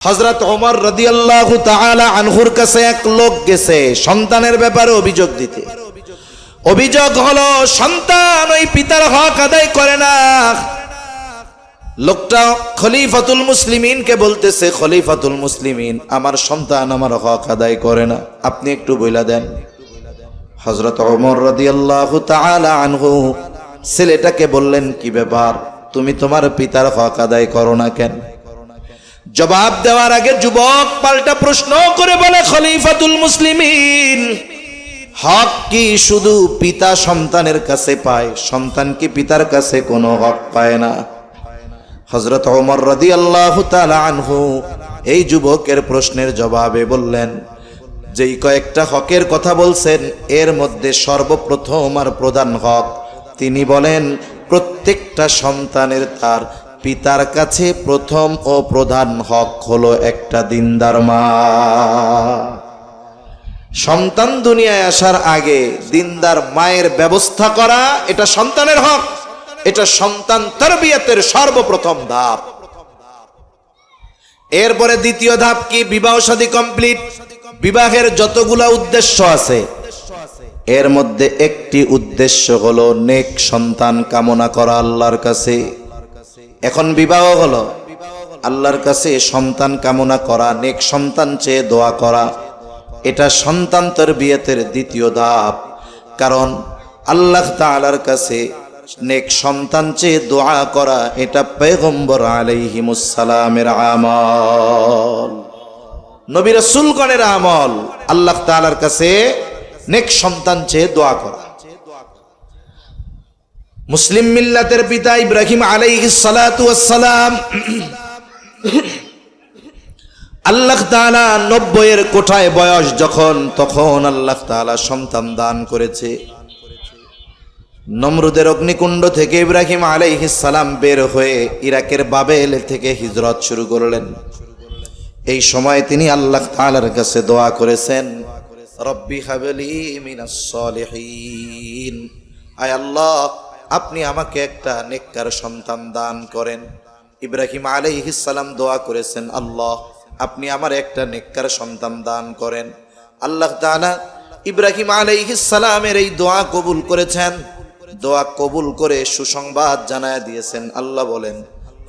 হযরত ওমর রাদিয়াল্লাহু তাআলা আনহুর কাছে এক লোক গেছে সন্তানের ব্যাপারে অভিযোগ দিতে। অভিযোগ হলো সন্তান ওই পিতার হক আদায় করে না। লোকটা খলিফাতুল মুসলিমিনকে বলতেছে, খলিফাতুল মুসলিমিন, আমার সন্তান আমার হক আদায় করে না, আপনি একটু বইলা দেন। হযরত ওমর রাদিয়াল্লাহু তাআলা আনহু ছেলেটাকে বললেন, কি ব্যাপার, তুমি তোমার পিতার হক আদায় করো না কেন? জবাব দেওয়ার আগে যুবক পাল্টা প্রশ্ন করে বলে, খলিফাতুল মুসলিমিন, হক কি শুধু পিতা সন্তানের কাছে পায়? সন্তান কি পিতার কাছে কোনো হক পায় না? হযরত ওমর রাদিয়াল্লাহু তাআলা আনহু এই যুবকের প্রশ্নের জবাবে বললেন, যেই কয়েকটা হকের কথা বলছেন এর মধ্যে সর্বপ্রথম আর প্রধান হক, তিনি বলেন প্রত্যেকটা সন্তানের তার পিতার কাছে প্রথম ও প্রধান হক হলো একটা দিনদার মা। সন্তান দুনিয়ায় আসার আগে দিনদার মায়ের ব্যবস্থা করা, এটা সন্তানের হক, এটা সন্তান তারবিয়াতের সর্বপ্রথম ধাপ। এরপরে দ্বিতীয় ধাপ কি? বিবাহ শাদী কমপ্লিট। বিবাহের যতগুলা উদ্দেশ্য আছে এর মধ্যে একটি উদ্দেশ্য হলো নেক সন্তান কামনা করা আল্লাহর কাছে। এখন বিবাহ হলো আল্লাহর কাছে সন্তান কামনা করা, নেক সন্তান চেয়ে দোয়া করা, এটা সন্তান তারবিয়াতের দ্বিতীয় ধাপ। কারণ আল্লাহ তাআলার কাছে নেক সন্তান চেয়ে দোয়া করা এটা পয়গম্বর আলাইহিমুস সালামের আমল, নবী রাসূলগণের আমল। আল্লাহ তাআলার কাছে নেক সন্তান চেয়ে দোয়া করা। মুসলিম মিল্লাতের পিতা ইব্রাহিম আলাইহিস সালাতু ওয়াস সালাম, আল্লাহ তাআলা 90 এর কোঠায় বয়স যখন, তখন আল্লাহ তাআলা সন্তান দান করেছে। নমরুদের অগ্নিকুণ্ড থেকে ইব্রাহিম আলাইহিস সালাম বের হয়ে ইরাকের বাবেল থেকে হিজরত শুরু করলেন। এই সময় তিনি আল্লাহ তাআলার কাছে দোয়া করেছেন, রব্বি হাবলি মিনাস সলিহিন, আয় আল্লাহ আপনি আমাকে একটা নেককার সন্তান দান করেন। ইব্রাহিম আলাইহিস সালাম দোয়া করেছেন, আল্লাহ আপনি আমার একটা নেককার সন্তান দান করেন। আল্লাহ তাআলা ইব্রাহিম আলাইহিস সালামের এই দোয়া কবুল করেছেন। দোয়া কবুল করে সুসংবাদ জানায় দিয়েছেন। আল্লাহ বলেন,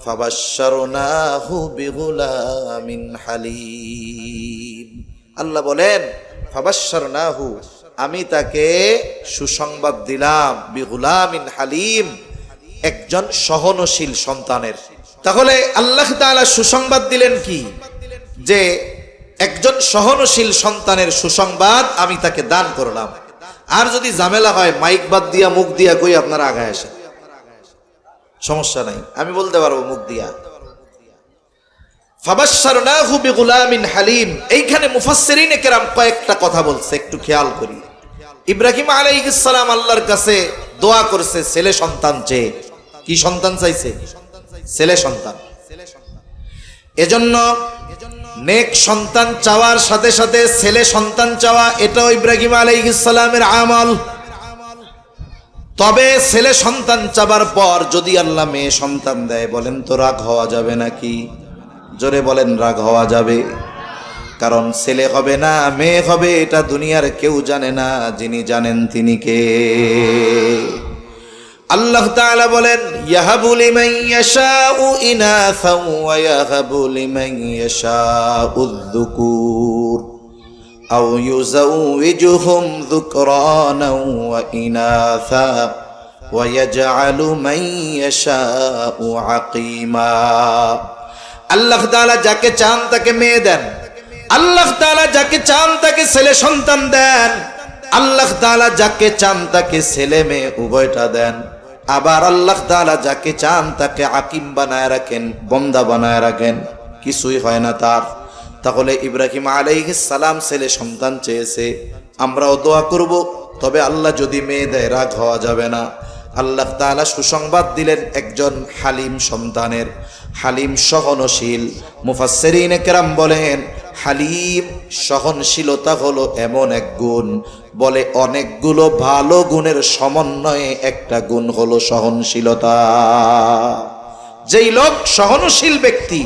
ফাবাশশারনাহু বিগুলামিন হালিম। আল্লাহ বলেন, ফাবাশশারনাহু, আমি তাকে সুসংবাদ দিলাম, বিগুলামিন হালিম, একজন সহনশীল সন্তানের। তাহলে আল্লাহ তাআলা সুসংবাদ দিলেন কি? যে একজন সহনশীল সন্তানের সুসংবাদ আমি তাকে দান করলাম। আর যদি ঝামেলা হয়, মাইক বাদ দিয়া মুখ দিয়া কই আপনারা আগায় আসেন, সমস্যা নাই, আমি বলতে পারবো মুখ দিয়া। ফাবাশশারনাহু বিগুলামিন হালিম, এইখানে মুফাসসিরিনে কেরাম কয়েকটা কথা বলছে, একটু খেয়াল করি। ইব্রাহিম আলাইহিস সালাম আল্লাহর কাছে দোয়া করেছে ছেলে সন্তান চেয়ে। কি সন্তান চাইছে? ছেলে সন্তান। এজন্য নেক সন্তান চাওয়ার সাথে সাথে ছেলে সন্তান চাওয়া, এটাও ইব্রাহিম আলাইহিস সালামের আমল। তবে ছেলে সন্তান চাবার পর যদি আল্লাহ মেয়ে সন্তান দেয়, বলেন তো রাগ হওয়া যাবে নাকি? জোরে বলেন, রাগ হওয়া যাবে। কারণ ছেলে হবে না মেয়ে হবে এটা দুনিয়ার কেউ জানে না, যিনি জানেন তিনি কে? আল্লাহ তাআলা বলেন, ইয়াহাবু লিমান ইয়াশাউ ইনাসা ওয়া ইয়াহাবু লিমান ইয়াশাউ যুকুর আও ইউযাউযুহুম যুকরানা ওয়া ইনাসা ওয়া ইয়াজআলু মান ইয়াশাউ আকীমা। আল্লাহ তাআলা যাকে চান তাকে মেয়ে দেন, আল্লাহ তাআলা যাকে চান তাকে ছেলে সন্তান দেন, আল্লাহ তাআলা যাকে চান তাকে ছেলে মেয়ে উভয়টা দেন। আবার আল্লাহ তাআলা যাকে চান তাকে আকিম বানায় রাখেন, বন্দা বানায় রাখেন, কিছুই হয় না তার। তাহলে ইব্রাহিম আলাইহিস সালাম ছেলে সন্তান চেয়েছে, আমরাও দোয়া করব। তবে আল্লাহ যদি মেয়ে দেয় রাগ হওয়া যাবে না। আল্লাহ তাআলা সুসংবাদ দিলেন একজন হালিম সন্তানের। হালিম সহনশীল। মুফাসসিরিনে কেরাম বলেন, হালিম সহনশীলতা হলো এমন এক গুণ, বলে অনেকগুলো ভালো গুণের সমন্বয়ে একটা গুণ হলো সহনশীলতা। যেই লোক সহনশীল ব্যক্তি,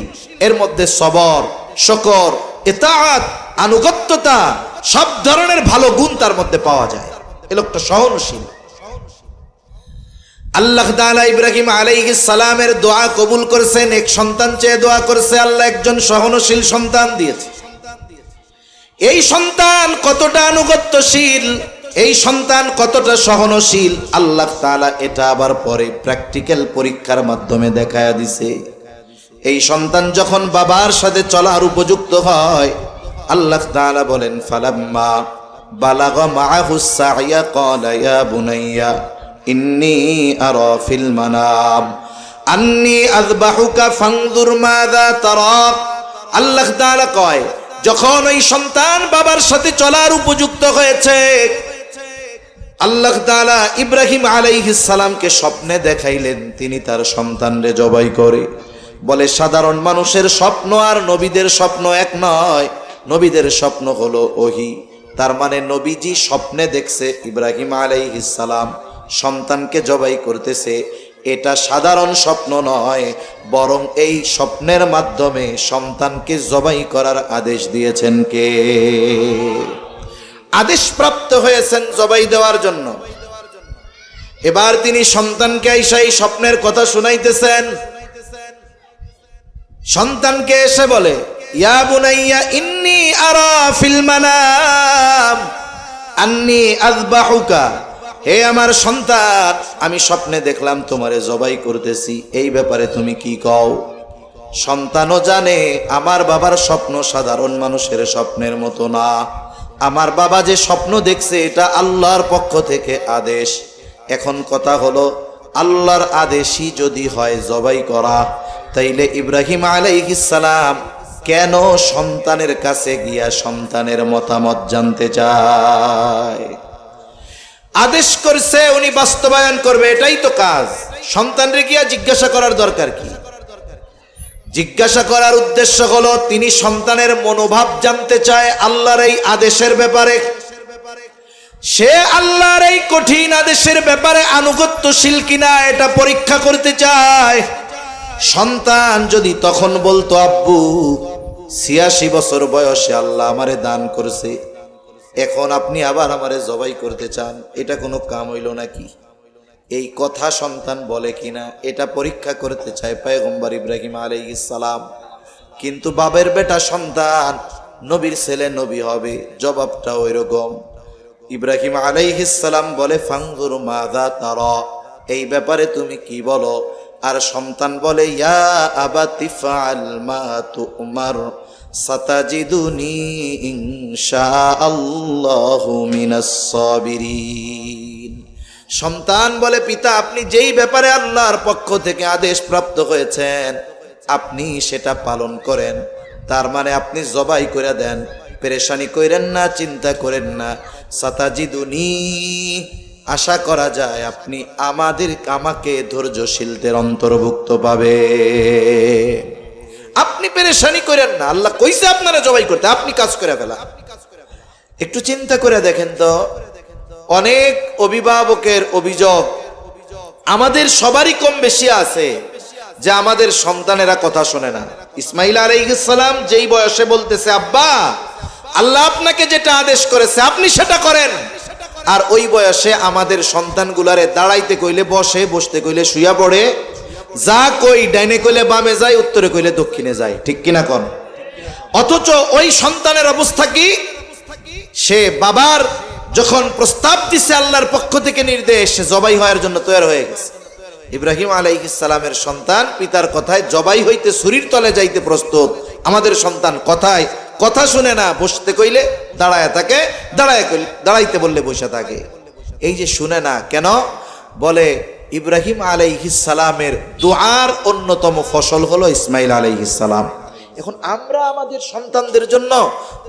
এর মধ্যে সবর, শকর, ইতাআত, আনুগত্যতা, সব ধরনের ভালো গুণ তার মধ্যে পাওয়া যায়। এ লোকটা সহনশীল। আল্লাহ তাআলা ইব্রাহিম আলাইহিস সালামের দোয়া কবুল করেছেন, এক সন্তান চেয়ে দোয়া করেছে, আল্লাহ একজন সহনশীল সন্তান দিয়েছে। এই সন্তান কতটা আনুগত্যশীল, এই সন্তান কতটা সহনশীল, আল্লাহ তাআলা এটা আবার পরে প্র্যাকটিক্যাল পরীক্ষার মাধ্যমে দেখায়া দিছে। এই সন্তান যখন বাবার সাথে চলার উপযুক্ত হয়, আল্লাহ তাআলা বলেন ফালাম্মা বালাগা মাআহুস সা'য়া ক্বালা ইয়া বুনাইয়া ইন্নী আরা ফিল মানাম আন্নী আযবাহুকা ফানজুর মাযা তারা। আল্লাহ তাআলা কয়, যখন ওই সন্তান বাবার সাথে চলার উপযুক্ত হয়েছে, আল্লাহ তাআলা ইব্রাহিম আলাইহিস সালামকে স্বপ্নে দেখাইলেন তিনি তার সন্তানরে জবাই করে। বলে সাধারণ মানুষের স্বপ্ন আর নবীদের স্বপ্ন এক নয়, নবীদের স্বপ্ন হলো ওহী। তার মানে নবীজি স্বপ্নে দেখছে ইব্রাহিম আলাইহিস সালাম সন্তানকে জবাই করতেছে, এটা সাধারণ স্বপ্ন নয়, বরং এই স্বপ্নের মাধ্যমে সন্তানকে জবাই করার আদেশ দিয়েছেন কে? আদেশ প্রাপ্ত হয়েছেন জবাই দেওয়ার জন্য। এবার তিনি সন্তানকে আইসা এই স্বপ্নের কথা শুনাইতেছেন। সন্তানকে এসে বলে, ইয়া বুনাইয়া ইন্নী আরা ফিল মানাম আন্নী আযবাহুকা, হে আমার সন্তান, আমি স্বপ্নে দেখলাম তোমারে জবাই করতেছি, এই ব্যাপারে তুমি কি কও? সন্তানও জানে আমার বাবার স্বপ্ন সাধারণ মানুষের স্বপ্নের মতো না, আমার বাবা যে স্বপ্ন দেখছে এটা আল্লাহর পক্ষ থেকে আদেশ। এখন কথা হলো, আল্লাহর আদেশই যদি হয় জবাই করা, তাইলে ইব্রাহিম আলাইহিস সালাম কেন সন্তানের কাছে গিয়া সন্তানের মতামত জানতে চায়? আদেশ করছে, উনি বাস্তবায়ন করবে, এটাই তো কাজ। সন্তানরে গিয়া জিজ্ঞাসা করার দরকার কি? জিজ্ঞাসা করার উদ্দেশ্য হলো তিনি সন্তানের মনোভাব জানতে চায় আল্লাহর এই আদেশের ব্যাপারে। সে আল্লাহর এই কঠিন আদেশের ব্যাপারে আনুগত্যশীল কিনা এটা পরীক্ষা করতে চায়। সন্তান যদি তখন বলতো, আব্বু ৮৬ বছর বয়সে আল্লাহ আমারে দান করছে, এখন আপনি আবার আমারে জবাই করতে চান, এটা কোনো কাম হইল নাকি? এই কথা সন্তান বলে কিনা এটা পরীক্ষা করতে চায় পয়গম্বর ইব্রাহিম আলাইহিস সালাম। কিন্তু বাবের বেটা সন্তান, নবীর ছেলে নবী হবে, জবাবটা ওইরকম। ইব্রাহিম আলাইহিস সালাম বলে, ফানজুর মাযা তারা, এই ব্যাপারে তুমি কি বলো? আর সন্তান বলে, ইয়া আবাতি ফাআল মা তুমার সাতাজিদুনি ইনশাআল্লাহু মিনাস সাবিরিন। সন্তান বলে, পিতা আপনি যেই ব্যাপারে আল্লাহর পক্ষ থেকে আদেশ প্রাপ্ত হয়েছেন আপনি সেটা পালন করেন, তার মানে আপনি জবাই করে দেন, পেরেশানি করেন না, চিন্তা করেন না। সাতাজিদুনি, আশা করা যায় আপনি আমাকে ধৈর্যশীলদের অন্তর্ভুক্ত পাবে। আপনি পেরেশানি করেন না, আল্লাহ কইছে আপনারা জবাই করতে, আপনি কাজ করে ফেলা। একটু চিন্তা করে দেখেন তো, অনেক অভিভাবকের অভিযোগ আমাদের সবারই কম বেশি আছে যে আমাদের সন্তানেরা কথা শোনে না। ইসমাইল আলাইহিস সালাম যেই বয়সে বলতেছে, আব্বা আল্লাহ আপনাকে যেটা আদেশ করেছে আপনি সেটা করেন, আর ওই বয়সে আমাদের সন্তানগুলারে দাঁড়াইতে কইলে বসে, বসতে কইলে শুয়া পড়ে, যা কই ডাইনে কইলে বামে যায়, উত্তরে কইলে দক্ষিণে যায়, ঠিক কিনা কোন? অথচ ওই সন্তানের অবস্থা কি? সে বাবার যখন প্রস্তাব দিছে আল্লাহর পক্ষ থেকে নির্দেশ, জবাই হওয়ার জন্য তৈরি হয়ে গেছে। ইব্রাহিম আলাইহিস সালামের সন্তান পিতার কথায় জবাই হইতে ছুরির তলে যাইতে প্রস্তুত। আমাদের সন্তান কথায় কথা শুনে না, বসতে কইলে দাঁড়ায় থাকে, দাঁড়াইতে বললে বসে থাকে। এই যে শুনে না কেন, বলে ইব্রাহিম আলাইহিস সালামের দুআর অন্যতম ফসল হলো ইসমাইল আলাইহিস সালাম। এখন আমরা আমাদের সন্তানদের জন্য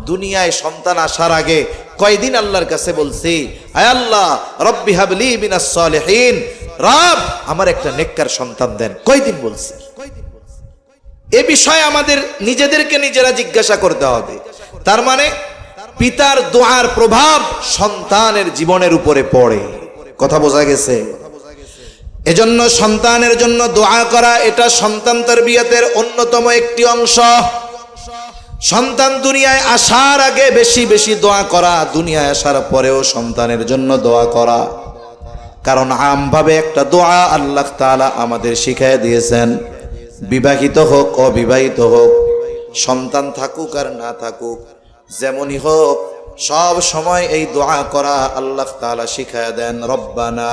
দুনিয়ায় সন্তান আসার আগে কয়দিন আল্লাহর কাছে বলছি, আয় আল্লাহ রব্বি হাবলি মিনাস সালিহিন, রব আমার একটা নেককার সন্তান দেন, কয়দিন বলছি? এ বিষয়ে আমাদের নিজেদেরকে নিজেরা জিজ্ঞাসা করতে হবে। তার মানে পিতার দোয়ার প্রভাব সন্তানের জীবনের উপরে পড়ে, কথা বোঝা গেছে? এজন্য সন্তানের জন্য দোয়া করা এটা সন্তান তারবিয়াতের অন্যতম একটি অংশ। সন্তান দুনিয়ায় আসার আগে বেশি বেশি দোয়া করা, দুনিয়ায় আসার পরেও সন্তানের জন্য দোয়া করা। কারণ আমভাবে একটা দোয়া আল্লাহ তাআলা আমাদের শিখিয়ে দিয়েছেন, বিবাহিত হোক অবিবাহিত হোক, সন্তান থাকুক আর না থাকুক, যেমনই হোক সব সময় এই দোয়া করা আল্লাহ তাআলা শিখিয়ে দেন। রব্বানা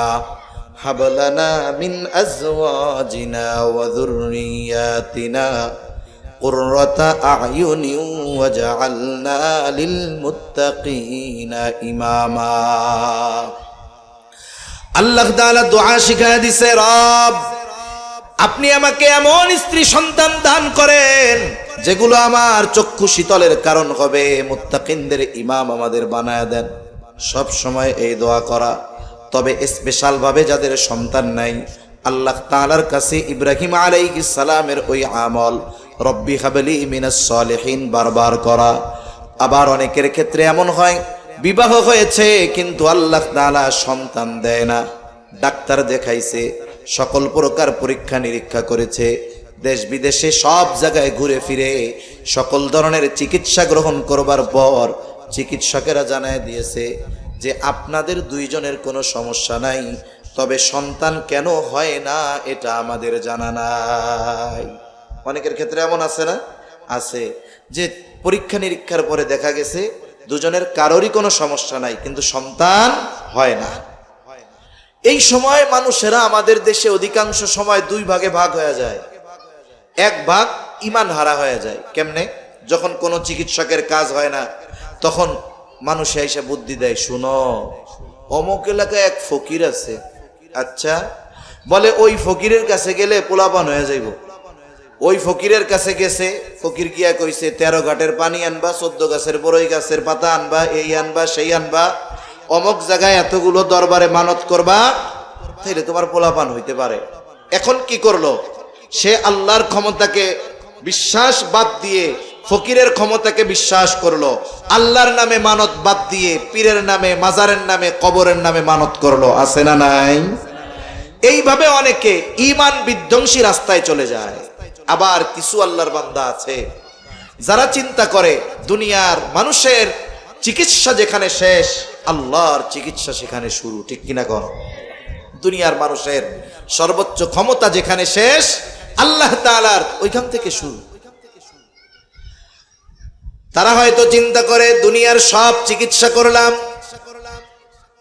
হাব লানা মিন আজওয়াজিনা ওয়া যুররিয়াতিনা কুররাতা আ'য়ুনিন ওয়াজআলনা লিল মুত্তাকিনা ইমামা। আল্লাহ তাআলা দোয়া শিখিয়ে দিয়েছে, রব আপনি আমাকে এমন স্ত্রী সন্তান দান করেন যেগুলো আমার চক্ষু শীতলের কারণ হবে, মুত্তাকিনদের ইমাম আমাদের বানায় দেন। সব সময় এই দোয়া করা। তবে স্পেশাল ভাবে যাদের সন্তান নাই, আল্লাহ তাআলার কাছে ইব্রাহিম আলাইহিস সালামের ওই আমল রব্বি হাবলি মিনাস সলিহিন বারবার করা। আবার অনেকের ক্ষেত্রে এমন হয় বিবাহ হয়েছে কিন্তু আল্লাহ তাআলা সন্তান দেয় না, ডাক্তার দেখাইছে, সকল প্রকার পরীক্ষা নিরীক্ষা করেছে, দেশ বিদেশে সব জায়গায় ঘুরে ফিরে সকল ধরনের চিকিৎসা গ্রহণ করবার পর চিকিৎসকেরা জানায় দিয়েছে যে আপনাদের দুইজনের কোনো সমস্যা নাই, তবে সন্তান কেন হয় না এটা আমাদের জানা নাই। অনেকের ক্ষেত্রে এমন আছে না, আছে যে পরীক্ষা নিরীক্ষার পরে দেখা গেছে দুজনের কারোরই কোনো সমস্যা নাই কিন্তু সন্তান হয় না। এই সময় মানুষেরা আমাদের দেশে অধিকাংশ সময় দুই ভাগে ভাগ হয়ে যায়। এক ভাগ ঈমান হারা হয়ে যায়। কেমনে? যখন কোনো চিকিৎসকের কাজ হয় না তখন মানুষ এসে বুদ্ধি দেয়, শুনো অমুক এলাকায় এক ফকির আছে, আচ্ছা বলে ওই ফকিরের কাছে গেলে পোলাপান হয়ে যাইব। ওই ফকিরের কাছে গেছে, ফকির গিয়া কইছে 13 ঘাটের পানি আনবা, 14 গাছের বড়ই গাছের পাতা আনবা, এই আনবা সেই আনবা, অমুক জায়গায় এতগুলো দরবারে মানত করবা, তাইলে তোমার পোলাপান হইতে পারে। এখন কি করলো সে? আল্লাহর ক্ষমতাকে বিশ্বাস বাদ দিয়ে ফকিরের ক্ষমতাকে বিশ্বাস করলো, আল্লাহর নামে মানত বাদ দিয়ে পীরের নামে, মাজারের নামে, কবরের নামে মানত করলো। আছে না নাই? এইভাবে অনেকে ঈমান বিধ্বংসী রাস্তায় চলে যায়। আবার কিছু আল্লাহর বান্দা আছে যারা চিন্তা করে দুনিয়ার মানুষের চিকিৎসা যেখানে শেষ, আল্লাহর চিকিৎসা সেখানে শুরু। ঠিক কিনা কর? দুনিয়ার মানুষের সর্বোচ্চ ক্ষমতা যেখানে শেষ, আল্লাহ তাআলার ওইখান থেকে শুরু। তারা হয়তো চিন্তা করে দুনিয়ার সব চিকিৎসা করলাম,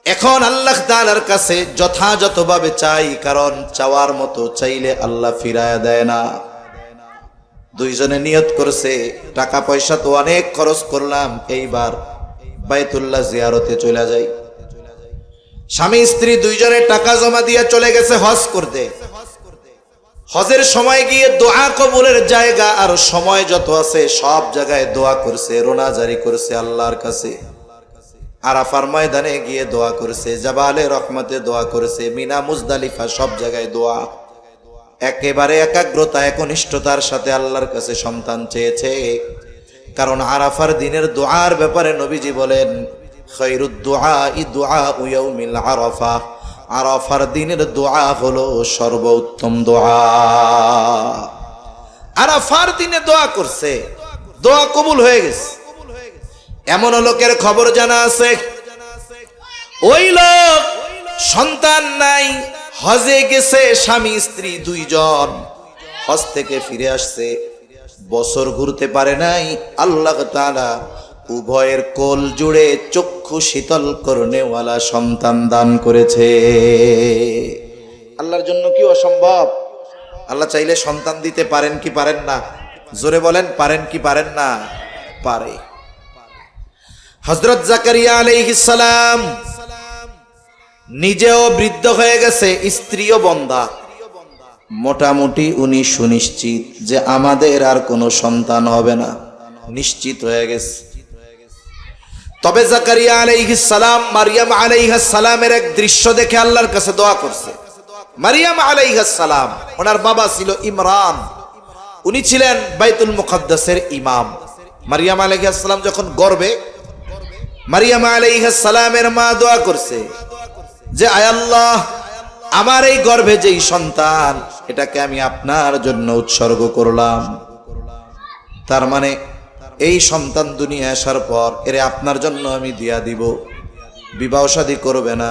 এখন আল্লাহ তাআলার কাছে যথাযথভাবে চাই, কারণ চাওয়ার মতো চাইলে আল্লাহ ফিরায়া দেয় না। দুইজনে নিয়ত করছে টাকা পয়সা তো অনেক খরচ করলাম, এইবার বাইতুল্লাহ জিয়ারতে চলে যাই। স্বামী স্ত্রী দুইজনে টাকা জমা দিয়ে চলে গেছে হজ করতে। হজের সময় গিয়ে দোয়া কবুলের জায়গা আর সময় যত আছে সব জায়গায় দোয়া করছে, রোনা জারি করছে আল্লাহর কাছে। আরাফার ময়দানে গিয়ে দোয়া করছে, জাবালে রহমতে দোয়া করছে, মিনা মুজদালিফা সব জায়গায় দোয়া। একেবারে একাগ্রতা একনিষ্ঠতার সাথে আল্লাহর কাছে সন্তান চেয়েছে। কারণ আরাফার দিনের দোয়ার ব্যাপারে নবীজি বলেন, খায়রুদ দুআই দুআউ ইয়াউমিল আরাফা, আরাফার দিনের দোয়া হলো সর্বোত্তম দোয়া। আরাফার দিনে দোয়া করছে, দোয়া কবুল হয়ে গেছে। এমন লোকের খবর জানা আছে, ওই লোক সন্তান নাই, হজে গেছে, স্বামী স্ত্রী দুইজন, হজ থেকে ফিরে আসছে, বছর ঘুরতে পারে নাই, আল্লাহ তাআলা উভয়ের কোল জুড়ে চক্ষু শীতল করনেওয়ালা সন্তান দান করেছে। আল্লাহর জন্য কি অসম্ভব? আল্লাহ চাইলে সন্তান দিতে পারেন কি পারেন না? জোরে বলেন, পারেন কি পারেন না? পারে। হযরত জাকারিয়া আলাইহিস সালাম নিজেও বৃদ্ধ হয়ে গেছে, স্ত্রীও বন্ধা, মোটামুটি উনি সুনিশ্চিত যে আমাদের আর কোনো সন্তান হবে না, নিশ্চিত হয়ে গেছে। তবে জাকারিয়া আলাইহিস সালাম মারিয়াম আলাইহিস সালামের এক দৃশ্য দেখে আল্লাহর কাছে দোয়া করছে। মারিয়াম আলাইহিস সালাম, ওনার বাবা ছিল ইমরান, উনি ছিলেন বাইতুল মুকাদ্দাসের ইমাম। মারিয়াম আলাইহিস সালাম যখন গর্ভে, মারিয়াম আলাইহিস সালামের মা দোয়া করছে যে আয় আল্লাহ, আমার এই গর্ভে যেই সন্তান, এটাকে আমি আপনার জন্য উৎসর্গ করলাম। তার মানে এই সন্তান দুনিয়া আসার পর এরে আপনার জন্য আমি দিয়া দিব, বিবাহ শাদী করবে না,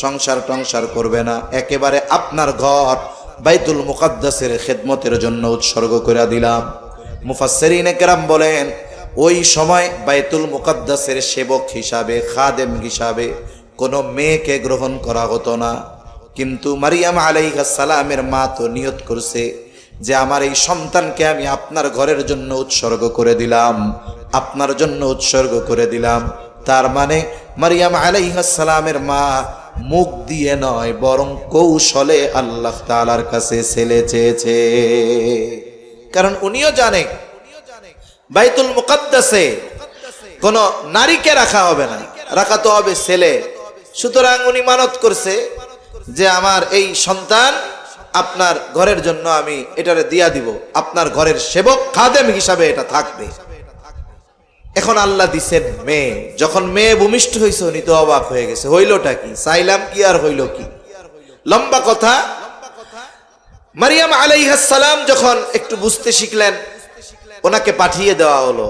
সংসার টংসার করবে না, একেবারে আপনার ঘর বাইতুল মুকাদ্দাসের খেদমতের জন্য উৎসর্গ করে দিলাম। মুফাসসিরিনে কেরাম বলেন ওই সময় বাইতুল মুকাদ্দাসের সেবক হিসাবে, খাদেম হিসাবে কোনো মেয়েকে গ্রহণ করা হতো না। কিন্তু মারিয়াম আলাইহিস সালামের মা তো নিয়ত করছে যে আমার এই সন্তানকে আমি আপনার ঘরের জন্য উৎসর্গ করে দিলাম, আপনার জন্য উৎসর্গ করে দিলাম। তার মানে মারিয়াম আলাইহিস সালামের মা মুখ দিয়ে নয় বরং কৌশলে আল্লাহ তাআলার কাছে ছেলে চেয়েছে। কারণ উনিও জানে বাইতুল মুকাদ্দাসে কোনো নারীকে রাখা হবে না, রাখা তো হবে ছেলে। সুতরাং উনি মানত করছে যে আমার এই সন্তান আপনার ঘরের জন্য আমি এটারে দিয়া দিব, আপনার ঘরের সেবক খাদেম হিসাবে এটা থাকবে। এখন আল্লাহ দিছেন মেয়ে। যখন মেয়ে ভূমিষ্ঠ হয়েছে উনি তো অবাক হয়ে গেছে, হইলটা কি, চাইলাম কি আর হইল কি। লম্বা কথা, মারিয়াম আলাইহিস সালাম যখন একটু বুঝতে শিখলেন ওনাকে পাঠিয়ে দেওয়া হলো।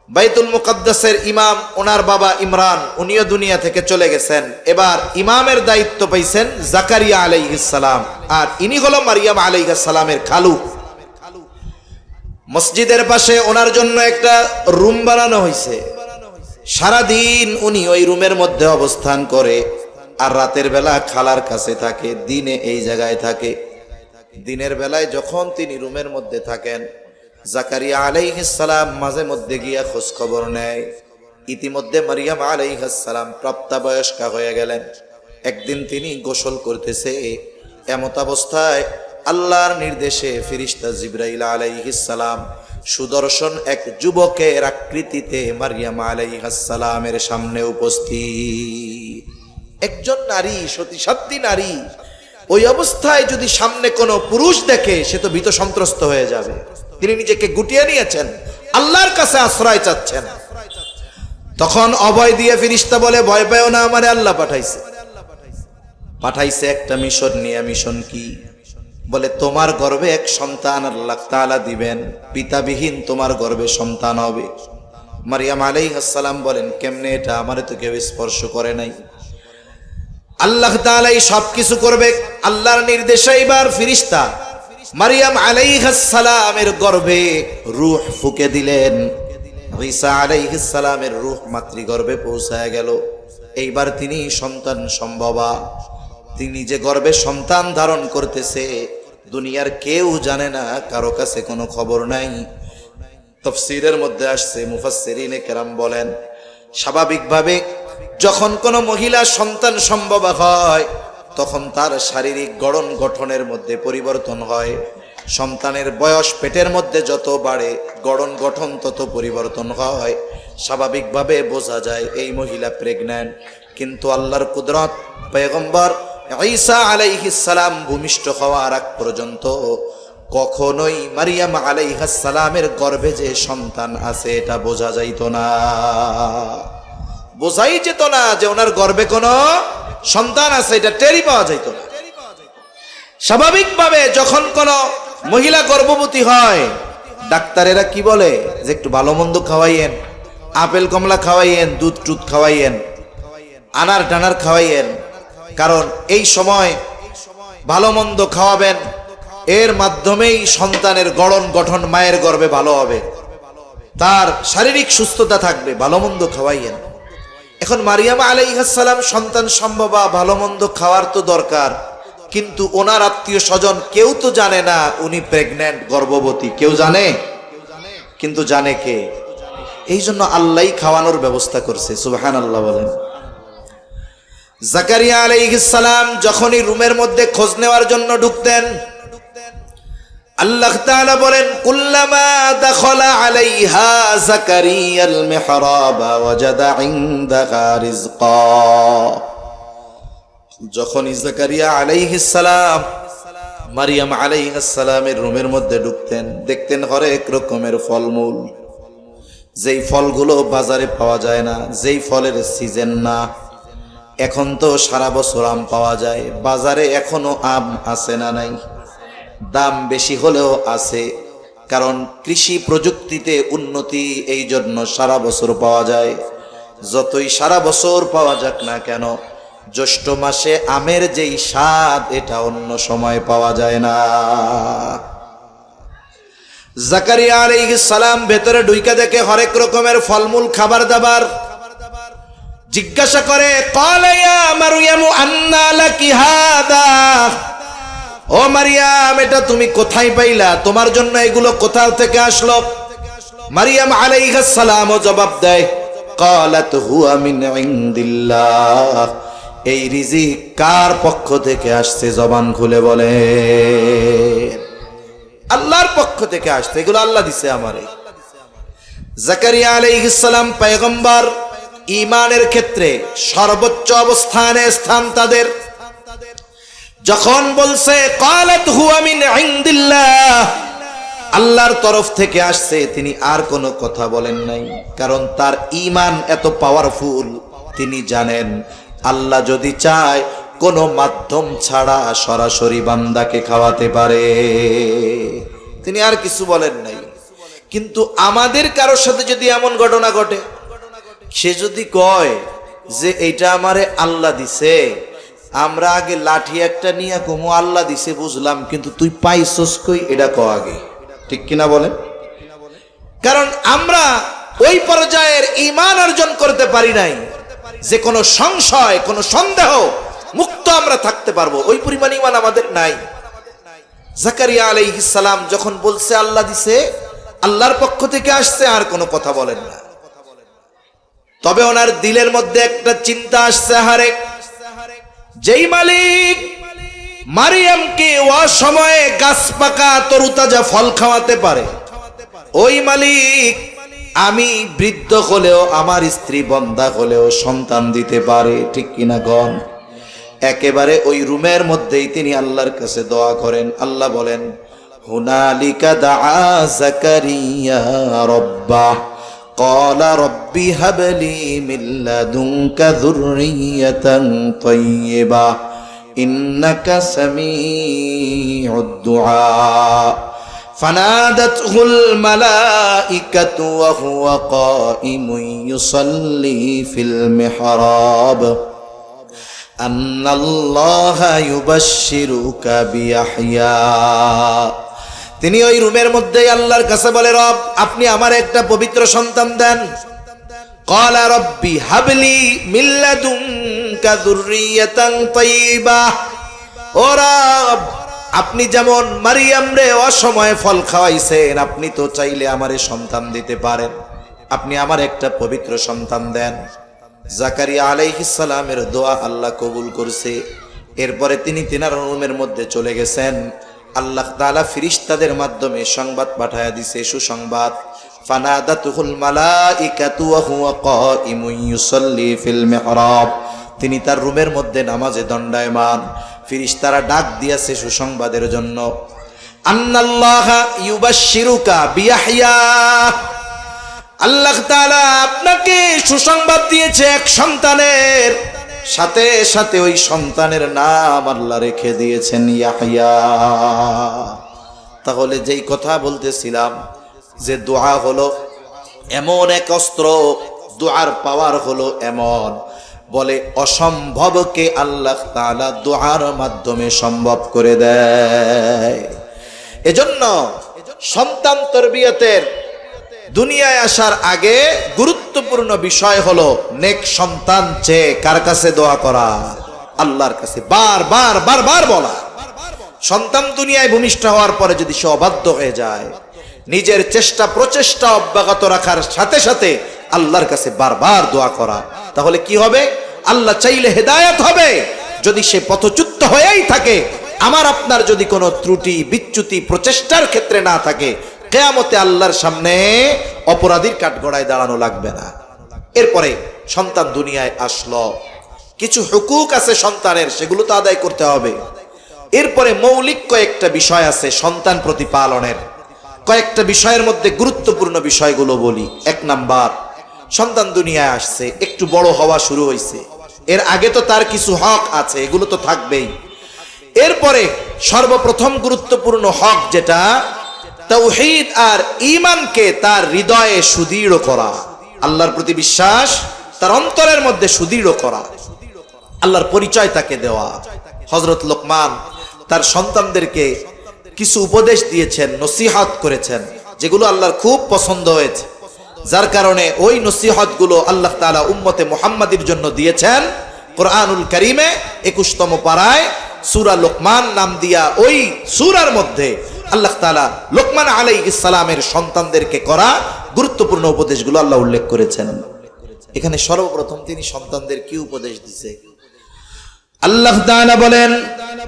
বাইতুল মুকাদ্দাসের ইমাম ওনার বাবা ইমরান, উনিও দুনিয়া থেকে চলে গেছেন। এবার ইমামের দায়িত্ব পাইছেন জাকারিয়া আলাইহিস সালাম, আর ইনি হলো মারিয়াম আলাইহিস সালামের খালু। মসজিদের পাশে ওনার জন্য একটা রুম বানানো হয়েছে। সারাদিন উনি ওই রুমের মধ্যে অবস্থান করে, আর রাতের বেলা খালার কাছে থাকে, দিনে এই জায়গায় থাকে। দিনের বেলায় যখন তিনি রুমের মধ্যে থাকেন, জাকারিয়া আলাইহিস সালাম মাঝে মধ্যে গিয়া খোঁজ খবর নেয়। ইতিমধ্যে মারিয়াম আলাইহিস সালাম প্রাপ্তবয়স্কা হয়ে গেলেন। একদিন তিনি গোসল করতেছে, এমত অবস্থায় আল্লাহর নির্দেশে ফেরেশতা জিবরাইল আলাইহিস সালাম সুদর্শন এক যুবকের আকৃতিতে মারিয়াম আলাইহিস সালামের সামনে উপস্থিত। একজন নারী, সতী নারী, ওই অবস্থায় যদি সামনে কোনো পুরুষ দেখে সে তো ভীত সন্ত্রস্ত হয়ে যাবে। তিনি নিজেকে গুটিয়ে নিয়েছেন, আল্লাহর কাছে আশ্রয় চাচ্ছেন। তখন অভয় দিয়ে ফেরেশতা বলে, ভয় পেও না, আমারে আল্লাহ পাঠাইছে একটা মিশন নিয়ে। মিশন কি? বলে তোমার গর্ভে এক সন্তান আল্লাহ তাআলা দিবেন, পিতাবিহীন তোমার গর্ভে সন্তান হবে। মারিয়াম আলাইহিস সালাম বলেন, কেমনে এটা? আমারে তো কেউ স্পর্শ করে নাই। আল্লাহ তাআলাই সব কিছু করবে, আল্লাহর নির্দেশে। এবার ফেরেশতা মারিয়াম আলাইহিস সালামের গর্ভে রূহ ফুঁকে দিলেন। ঈসা আলাইহিস সালামের রূহ মাতৃগর্ভে পৌঁছায় গেল। এইবার তিনি সন্তান সম্ভবা, তিনি যে গর্ভে সন্তান ধারণ করতেছে দুনিয়ার কেউ জানে না, কারো কাছে কোনো খবর নাই। তাফসীরের মধ্যে আসছে, মুফাসসিরিনে কেরাম বলেন স্বাভাবিকভাবে যখন কোনো মহিলা সন্তান সম্ভবা হয় তখন তার শারীরিক গড়ন গঠনের মধ্যে পরিবর্তন হয়। সন্তানের বয়স পেটের মধ্যে যত বাড়ে গড়ন গঠন তত পরিবর্তন হয়। স্বাভাবিকভাবে বোঝা যায় এই মহিলা প্রেগন্যান্ট। কিন্তু আল্লাহর কুদরত, পয়গম্বর ঈসা আলাইহিস সালাম ভূমিষ্ঠ হওয়ার আগ পর্যন্ত কখনোই মারিয়াম আলাইহিস সালামের গর্ভে যে সন্তান আছে এটা বোঝা যাইত না। বোঝাই যেত না যে ওনার গর্ভে কোনো সন্তান আছে, এটা টেরই পাওয়া যাইত না। স্বাভাবিকভাবে যখন কোনো মহিলা গর্ভবতী হয় ডাক্তারেরা কি বলে যে একটু ভালো মন্দ খাওয়াইয়েন, আপেল কমলা খাওয়াইয়েন, দুধ টুধ খাওয়াইয়েন, আনার টানার খাওয়াইয়েন। কারণ এই সময় ভালো মন্দ খাওয়াবেন, এর মাধ্যমেই সন্তানের গড়ন গঠন মায়ের গর্ভে ভালো হবে, তার শারীরিক সুস্থতা থাকবে, ভালো মন্দ খাওয়াইয়েন। এখন মারিয়াম আলাইহিস সালাম সন্তান সম্ভবা, ভালো মন্দ খাওয়ার তো দরকার, কিন্তু ওনার আত্মীয় স্বজন কেউ তো জানে না উনি প্রেগন্যান্ট, গর্ভবতী। কেউ জানে? কিন্তু জানে কে? এই জন্য আল্লাহই খাওয়ানোর ব্যবস্থা করছে। সুবহানাল্লাহ বলেন। জাকারিয়া আলাইহিস সালাম যখনই রুমের মধ্যে খোঁজ নেওয়ার জন্য ঢুকতেন, আল্লাহ তাআলা বলেন, কুল্লামা দাখালা আলাইহা জাকারিয়াল মিহরাবা ওয়াজাদা ইনদাহা রিজকা। যখন জাকারিয়া আলাইহিস সালাম মারিয়াম আলাইহিস সালামের রুমের মধ্যে ঢুকতেন, দেখতেন হরেক রকমের ফলমূল, যেই ফলগুলো বাজারে পাওয়া যায় না, যেই ফলের সিজন না। এখন তো সারা বছর আম পাওয়া যায়, বাজারে এখনো আম আছে না নাই? দাম বেশি হলেও আছে, কারণ কৃষি প্রযুক্তিতে উন্নতি, এই জন্য সারা বছর পাওয়া যায়। যতই সারা বছর পাওয়া যাক না কেন, জ্যৈষ্ঠ মাসে আমের যেই স্বাদ, এটা অন্য সময় পাওয়া যায় না। জাকারিয়া আলাইহিস সালাম ভেতরে ঢুইকা দেখে হরেক রকমের ফলমূল, খাবার দাবার। জিজ্ঞাসা করে, ক্বালা ইয়া মারইয়ামু আন্না লাকি হাদা, ও মারিয়াম, এটা তুমি কোথায় পাইলা? তোমার জন্য এগুলো কোথা থেকে আসলো? মারিয়াম আলাইহিস সালাম জবাব দেয়, ক্বালাত হুয়া মিন ইনদিল্লাহ, এই রিজিক কার পক্ষ থেকে আসছে? জবান খুলে বলে, আল্লাহর পক্ষ থেকে আসছে, এগুলো আল্লাহ দিছে আমারে। জাকারিয়া আলাইহিস সালাম পয়গম্বর, ঈমানের ক্ষেত্রে সর্বোচ্চ অবস্থানে স্থান তাদের। যখন বলছে ক্বালাত হুয়া মিন ইনদিল্লাহ, আল্লাহর তরফ থেকে আসছে, তিনি আর কোনো কথা বলেন নাই। কারণ তার ঈমান এত পাওয়ারফুল, তিনি জানেন আল্লাহ যদি চায় কোনো মাধ্যম ছাড়া সরাসরি বান্দাকে খাওয়াতে পারে। তিনি আর কিছু বলেন নাই। কিন্তু আমাদের কারোর সাথে যদি এমন ঘটনা ঘটে, সে যদি কয় যে এইটা আমারে আল্লাহ দিছে, আমরা আগে লাঠি একটা নিয়ে কমু আল্লাহ দিছে বুঝলাম, কিন্তু তুই পাইছস কই এটা কও আগে। ঠিক কিনা বলেন? কারণ আমরা ওই পর্যায়ের ঈমান অর্জন করতে পারি নাই যে কোনো সংশয়, কোনো সন্দেহ মুক্ত আমরা থাকতে পারবো, ওই পরিমাণ ঈমান আমাদের নাই। জাকারিয়া আলাইহিস সালাম যখন বলছে আল্লাহ দিছে, আল্লাহর পক্ষ থেকে আসছে, আর কোনো কথা বলেন না। তবে ওনার দিলের মধ্যে একটা চিন্তা আসছে, হারে যেই মালিক মারিয়ামকে অসময়ে গাছ পাকা তরুতাজা ফল খাওয়াতে পারে, ওই মালিক আমি বৃদ্ধ হলেও, আমার স্ত্রী বন্ধা হলেও সন্তান দিতে পারে। ঠিক কিনা গণ? একেবারে ওই রুমের মধ্যেই তিনি আল্লাহর কাছে দোয়া করেন। আল্লাহ বলেন, হুনালিকা দাআ জাকারিয়া রাব্বাহ ক্বালা রব্বি হাবলি মিন লাদুনকা যুররিয়াতান তাইয়্যিবাহ ইন্নাকা সামিউদ দুআ ফানাদাতহুল মালাইকাতু ওয়া হুয়া কাইমুন ইউসাল্লি ফিল মিহরাব আন্নাল্লাহা ইউবাশশিরুকা বিয়াহইয়া। তিনি ওই রুমের মধ্যেই আল্লাহর কাছে বলে, রব আপনি আমার একটা পবিত্র সন্তান দেন। ক্বালা রব্বি হাবলি মিন লাদুনকা যুররিয়াতান তাইয়্যিবাহ, ও রব আপনি যেমন মারিয়াম রে অসময়ে ফল খাওয়াইছেন, আপনি তো চাইলে আমারে সন্তান দিতে পারেন, আপনি আমার একটা পবিত্র সন্তান দেন। জাকারিয়া আলাইহিস সালামের দোয়া আল্লাহ কবুল করছে। এরপরে তিনি তিনার রুমের মধ্যে চলে গেছেন। আল্লাহ তাআলা ফেরেশতাদের মাধ্যমে সংবাদ পাঠায়া দিছে, সুসংবাদ। ফানাদাতুহুল মালাইকাতু ওয়া হুয়া কাইমুন ইউসাল্লি ফিল মিহরাব, তিনি তার রুমের মধ্যে নামাজে দণ্ডায়মান। ফেরেশতারা ডাক দিয়েছে সুসংবাদের জন্য, আন্নাল্লাহা ইউবাশশিরুকা বিয়াহইয়া, আল্লাহ তাআলা আপনাকে সুসংবাদ দিয়েছে এক সন্তানের, সাথে সাথে ওই সন্তানের নাম আল্লাহ রেখে দিয়েছেন ইয়াহইয়া। তাহলে যেই কথা বলতেছিলাম যে দোয়া হলো এমন এক অস্ত্র, দোয়ার পাওয়ার হলো এমন, বলে অসম্ভবকে আল্লাহ তাআলা দোয়ার মাধ্যমে সম্ভব করে দেয়। এজন্য সন্তান তরবিয়তের দুনিয়ায় আসার আগে গুরুত্বপূর্ণ বিষয় হলো নেক সন্তান চেয়ে কার কাছে দোয়া করা? আল্লাহর কাছে বারবার বারবার বলা। সন্তান দুনিয়ায় ভূমিষ্ঠ হওয়ার পরে যদি সে অবাধ্য হয়ে যায়, নিজের চেষ্টা প্রচেষ্টা অব্যাহত রাখার সাথে সাথে আল্লাহর কাছে বারবার দোয়া করা, তাহলে কি হবে? আল্লাহ চাইলে হেদায়েত হবে। যদি সে পথচ্যুত হয়েই থাকে, আমার আপনার যদি কোনো ত্রুটি বিচ্যুতি প্রচেষ্টার ক্ষেত্রে না থাকে, কিয়ামতে আল্লাহর সামনে অপরাধীর কাঠগড়ায় দাঁড়ানো লাগবে না। এরপরে সন্তান দুনিয়ায় আসলো, কিছু হুকুক আছে সন্তানের, সেগুলো তো আদায় করতে হবে। এরপরে মৌলিক কয়েকটা বিষয় আছে সন্তান প্রতিপালনের। কয়েকটা বিষয়ের মধ্যে গুরুত্বপূর্ণ বিষয়গুলো বলি। এক নাম্বার, সন্তান দুনিয়ায় আসছে, একটু বড় হওয়া শুরু হয়েছে, এর আগে তো তার কিছু হক আছে, এগুলো তো থাকবেই। এরপরে সর্বপ্রথম গুরুত্বপূর্ণ হক যেটা, তাওহীদ আর ঈমানকে তার হৃদয়ে সুদৃঢ় করা, আল্লাহর প্রতি বিশ্বাস তার অন্তরের মধ্যে সুদৃঢ় করা, আল্লাহর পরিচয় তাকে দেওয়া। হযরত লোকমান তার সন্তানদেরকে কিছু উপদেশ দিয়েছেন, নসিহত করেছেন, যেগুলো আল্লাহর খুব পছন্দ হয়েছে, যার কারণে ওই নসিহতগুলো আল্লাহ তাআলা উম্মতে মুহাম্মাদির জন্য দিয়েছেন। কোরআনুল কারীমে 21তম পারায় সূরা লোকমান নাম দিয়া ওই সূরার মধ্যে আল্লাহ তাআলা লোকমান আলাইহিস সালামের সন্তানদেরকে করা গুরুত্বপূর্ণ উপদেশগুলো আল্লাহ উল্লেখ করেছেন। এখানে সর্বপ্রথম তিনি সন্তানদের কি উপদেশ দিয়েছে? আল্লাহ তাআলা বলেন,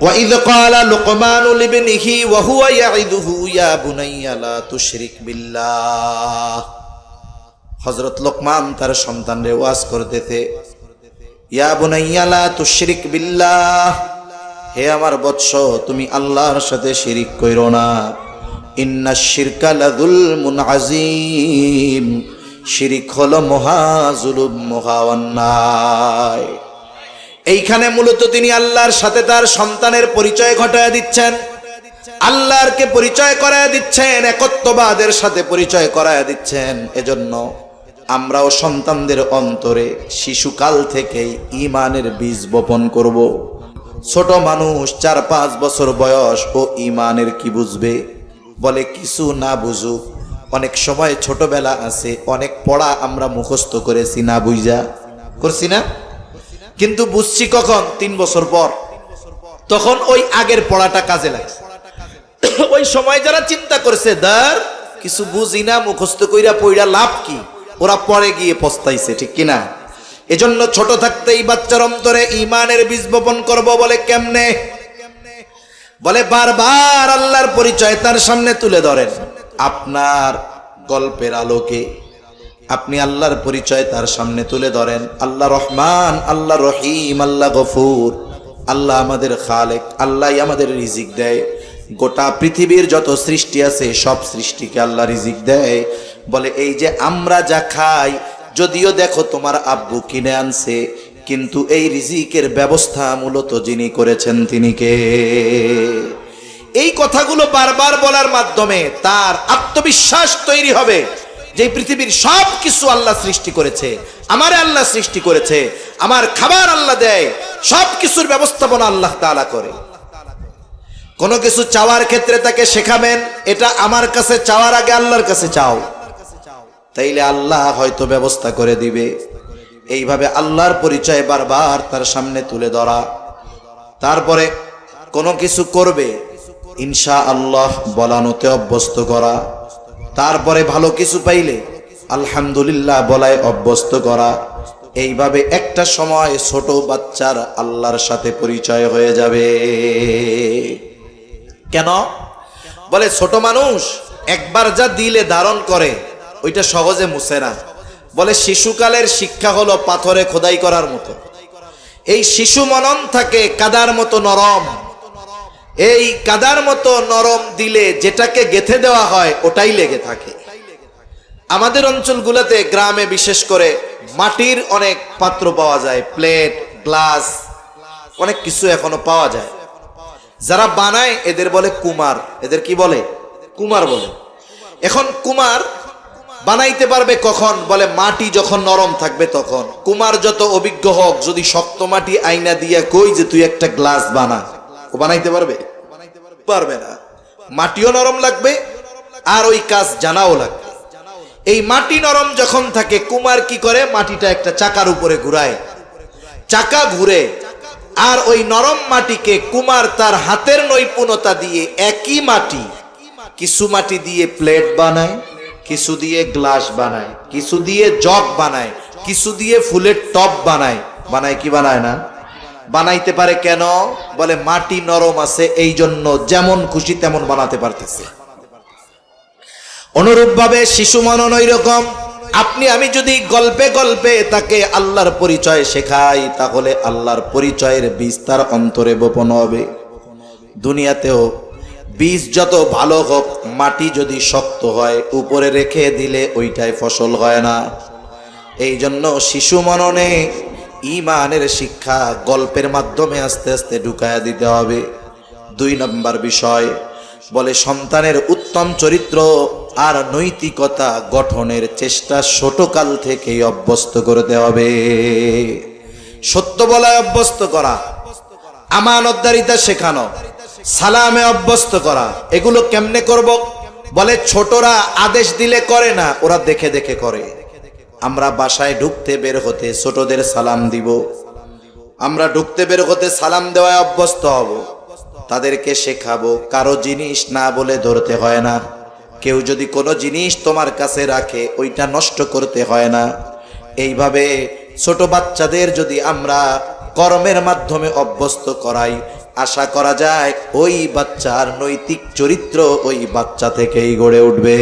ওয়া ইয ক্বালা লুকমানু লিবনিহি ওয়া হুয়া ইয়াইদুহু ইয়া বুনাইয়া লা তুশরিক বিল্লাহ। হযরত লোকমান তার সন্তানরে ওয়াজ করতেছে, ইয়া বুনাইয়া লা তুশরিক বিল্লাহ, হে আমার বৎস তুমি আল্লাহর সাথে শিরিক কইরো না। ইন্নাশ শিরকা লাযুলমুন আযীম, শিরিক হলো মহা জুলুম, মহা অন্যায়। এইখানে মূলত তিনি আল্লাহর সাথে তার সন্তানের পরিচয় ঘটায় দিচ্ছেন, আল্লাহরকে পরিচয় করায় দিচ্ছেন, একত্ববাদের সাথে পরিচয় করায় দিচ্ছেন। এজন্য আমরাও সন্তানদের অন্তরে শিশুকাল থেকেই ঈমানের বীজ বপন করব। ছোট মানুষ 4-5 বছর বয়স, ও ঈমানের কি বুঝবে? বলে কিছু না বুঝুক, অনেক সময় ছোটবেলা আছে, অনেক পড়া আমরা মুখস্থ করেছি না বুঝা, করছি না? কিন্তু বুঝছি কখন? 3 বছর পর। তখন ওই আগের পড়াটা কাজে লাগছে। ওই সময় যারা চিন্তা করছে দার কিছু বুঝি না, মুখস্থ কইরা পইরা লাভ কি, ওরা পরে গিয়ে পস্তাইছে, ঠিক কিনা? এজন্য ছোট থাকতেই বাচ্চার অন্তরে ঈমানের বীজ বপন করব। বলে কেমনে? বলে বারবার আল্লাহর পরিচয় তার সামনে তুলে ধরেন। আপনার গল্পের আলোকে আপনি আল্লাহর পরিচয় তার সামনে তুলে ধরেন। আল্লাহ রহমান, আল্লাহ রহিম, আল্লাহ গফুর, আল্লাহ আমাদের খালেক, আল্লাহ আমাদের রিজিক দেয়। গোটা পৃথিবীর যত সৃষ্টি আছে সব সৃষ্টিকে আল্লাহ রিজিক দেয়। বলে এই যে আমরা যা খাই, যদিও দেখো তোমার আব্বু কিনে আনছে, কিন্তু এই রিজিকের ব্যবস্থা মূলত যিনি করেছেন তিনি কে? এই কথাগুলো বারবার বলার মাধ্যমে তার আত্মবিশ্বাস তৈরি হবে যে পৃথিবীর সব কিছু আল্লাহ সৃষ্টি করেছে, আমারে আল্লাহ সৃষ্টি করেছে, আমার খাবার আল্লাহ দেয়, সব কিছুর ব্যবস্থাপনা আল্লাহ তাআলা করে। কোনো কিছু চাওয়ার ক্ষেত্রে তাকে শেখাবেন, এটা আমার কাছে চাওয়ার আগে আল্লাহর কাছে চাও, তাইলে আল্লাহ হয়তো ব্যবস্থা করে দিবে। এইভাবে আল্লাহর পরিচয় বারবার তার সামনে তুলে ধরা। তারপরে কোনো কিছু করবে ইনশাআল্লাহ বলানোতে অভ্যস্ত করা। তারপরে ভালো কিছু পাইলে আলহামদুলিল্লাহ বলায় অভ্যস্ত করা। এইভাবে একটা সময় ছোট বাচ্চার আল্লাহর সাথে পরিচয় হয়ে যাবে। কেন? বলে ছোট মানুষ একবার যা দিলে ধারণ করে ওইটা সহজে মুছে না। বলে শিশুকালের শিক্ষা হলো পাথরে খোদাই করার মতো। এই শিশু মনন থাকে কাদার মতো নরম। এই কাদার মতো নরম দিলে যেটাকে গেঁথে দেওয়া হয় ওটাই লেগে থাকে। আমাদের অঞ্চলগুলোতে, গ্রামে বিশেষ করে, মাটির অনেক পাত্র পাওয়া যায়, প্লেট, গ্লাস, অনেক কিছু এখনো পাওয়া যায়। যারা বানায় এদের বলে কুমার। এদের কি বলে? কুমার বলে। এখন কুমার বানাইতে পারবে কখন? বলে মাটি যখন নরম থাকবে তখন। কুমার যত অভিজ্ঞ হোক, যদি শক্ত মাটি আইনা দিয়া কই যে তুই একটা গ্লাস বানা, ও বানাইতে পারবে? পারবে না। মাটিও নরম লাগবে আর ওই কাজ জানাও লাগবে। এই মাটি নরম যখন থাকে, কুমার কি করে? মাটিটা একটা চাকার উপরে ঘুরায়, চাকা ঘুরে, আর ওই নরম মাটিকে কুমার তার হাতের নৈপুণ্যতা দিয়ে একই মাটি, কিছু মাটি দিয়ে প্লেট বানায়, কিছু দিয়ে গ্লাস বানায়, কিছু দিয়ে জগ বানায়, কিছু দিয়ে ফুলের টব বানায়। বানায় কি বানায় না? বানাইতে পারে কেন? বলে মাটি নরম আছে, এই জন্য যেমন খুশি তেমন বানাতে পারতেছে। অনুরূপভাবে শিশু মনন ওই রকম। আপনি আমি যদি গল্পে গল্পে তাকে আল্লাহর পরিচয় শেখাই, তাহলে আল্লাহর পরিচয়ের বীজ তার অন্তরে বপন হবে। দুনিয়াতেও বীজ যত ভালো হোক, মাটি যদি শক্ত হয়, উপরে রেখে দিলে ওইটাই ফসল হয় না। এই জন্য শিশু মননে ঈমানের শিক্ষা গল্পের মাধ্যমে আস্তে আস্তে ঢুকায়া দিতে হবে। 2 নম্বর বিষয়, বলে সন্তানের উত্তম উত্তম চরিত্র আর নৈতিকতা গঠনের চেষ্টা ছোটকাল থেকেই অভ্যস্ত করতে হবে। সত্য বলায় অভ্যস্ত করা, আমানতদারিতা শেখানো, সালামে অভ্যস্ত করা। এগুলো কেমনে করব? বলে ছোটরা আদেশ দিলে করে না, ওরা দেখে দেখে করে। আমরা বাসায় ঢুকতে বের হতে ছোটদের সালাম দিব, আমরা ঢুকতে বের হতে সালাম দেওয়ায় অভ্যস্ত হব। তাদেরকে শেখাবো কারো জিনিস না বলে ধরতে হয় না, কেউ যদি কোনো জিনিস তোমার কাছে রাখে ওইটা নষ্ট করতে হয় না। এইভাবে ছোট বাচ্চাদের যদি আমরা কর্মের মাধ্যমে অভ্যস্ত করাই, আশা করা যায় ওই বাচ্চার নৈতিক চরিত্র ওই বাচ্চা থেকেই গড়ে উঠবে।